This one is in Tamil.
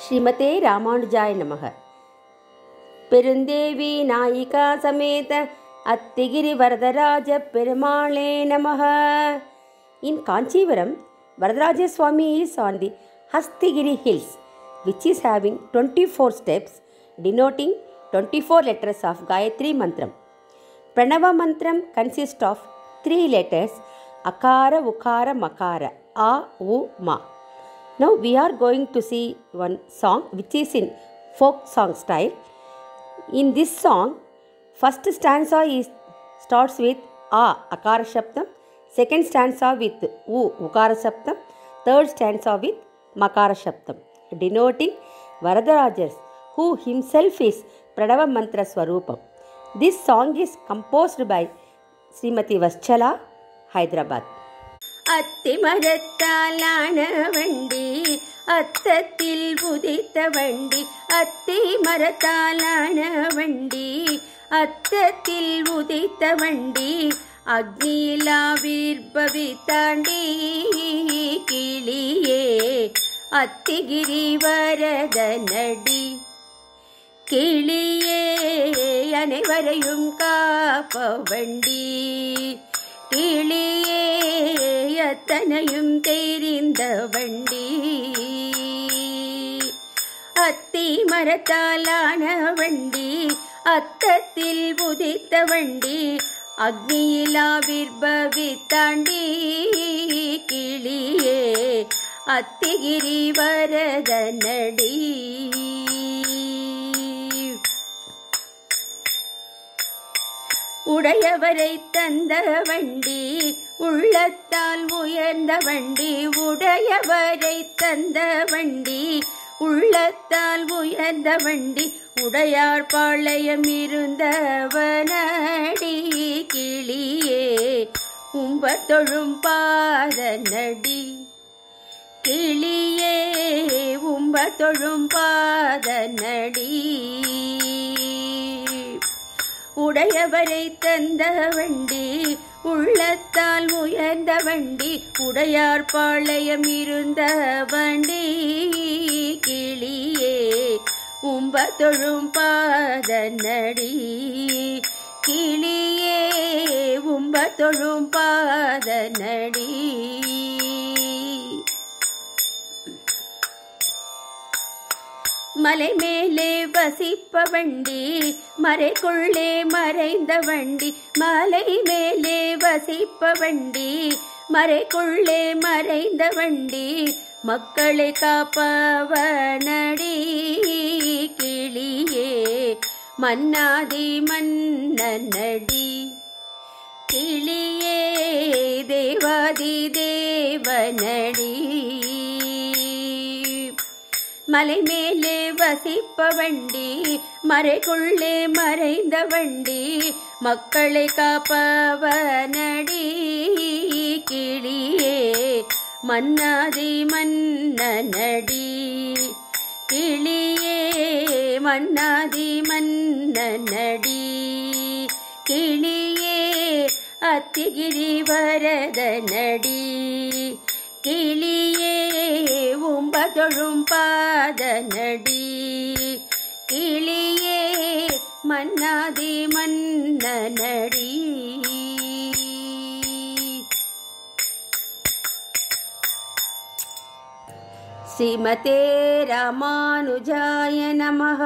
ஸ்ரீமதே ராமானுஜாய நமக. பெருந்தேவி நாயிகா சமேத அத்திகிரி வரதராஜ பெருமாளே நமக. In Kanchivaram, Varadaraja Swami is on the Hastigiri hills, which is having 24 steps denoting 24 letters of Gayatri Mantram. Pranava Mantram consists of 3 letters Akara, Ukara, Makara, A, U, Ma. Now we are going to see one song which is in folk song style. In this song, first stanza starts with A, Akara Shabdam, second stanza with U, Ukara Shabdam, third stanza with Makara Shabdam, denoting Varadarajas, who himself is Pranava Mantra Swarupam. This song is composed by Srimati Vaschala, Hyderabad. அத்திமரத்தாலான வண்டி அத்தத்தில் உதித்த வண்டி, அத்திமரத்தாலான வண்டி அத்தத்தில் உதித்த வண்டி, அக்னியிலாவிர்பவித்தாண்டி கிளியே அத்திகிரி வரத நடி, கிளியே அனைவரையும் காப்ப வண்டி, கிளியே அத்தனையும் தெரிந்த வண்டி, அத்தி மரத்தாலான வண்டி அத்தத்தில் உதித்த வண்டி, அக்னியிலாவிர்பவித்தாண்டி கிளியே அத்திகிரி வரத நடி. உடையவரை தந்த வண்டி உள்ளத்தால் உயர்ந்த வண்டி, உடையவரை தந்த வண்டி உள்ளத்தால் உயர்ந்த வண்டி, உடையார் பாளையம் இருந்தவனடி, கிளியே உம்பத்தொழும் பாத நடி, கிளியே உம்பத்தொழும் பாத நடி. உடையவரை தந்த வண்டி உள்ளத்தால் உயர்ந்த வண்டி, உடையார் பாளையம் இருந்த வண்டி, கிளியே உம்பத்தொழும் பாத நடி, கிளியே உம்பத்தொழும் பாத நடி. மலை மேலே வசிப்ப வண்டி மறைக்குள்ளே மறைந்த வண்டி, மலை மேலே வசிப்ப வண்டி மறைக்குள்ளே மறைந்த வண்டி, மக்களை காப்பவனடி, கிளியே மன்னாதி மன்னனடி, கிளியே தேவாதி தேவனடி. மலை மேலே வசிப்ப வண்டி மறைக்குள்ளே மறைந்த வண்டி, மக்களை காப்பவனடி, கிளியே மன்னாதி மன்னனடி, கிளியே மன்னாதி மன்னனடி, கிளியே அத்திகிரி வரத நடி, கிளியே உம்பதொழும் பாத நடி, கிளியே மன்னாதி மன்னனடி. ஸ்ரீமதே ராமானுஜாய நமஹ.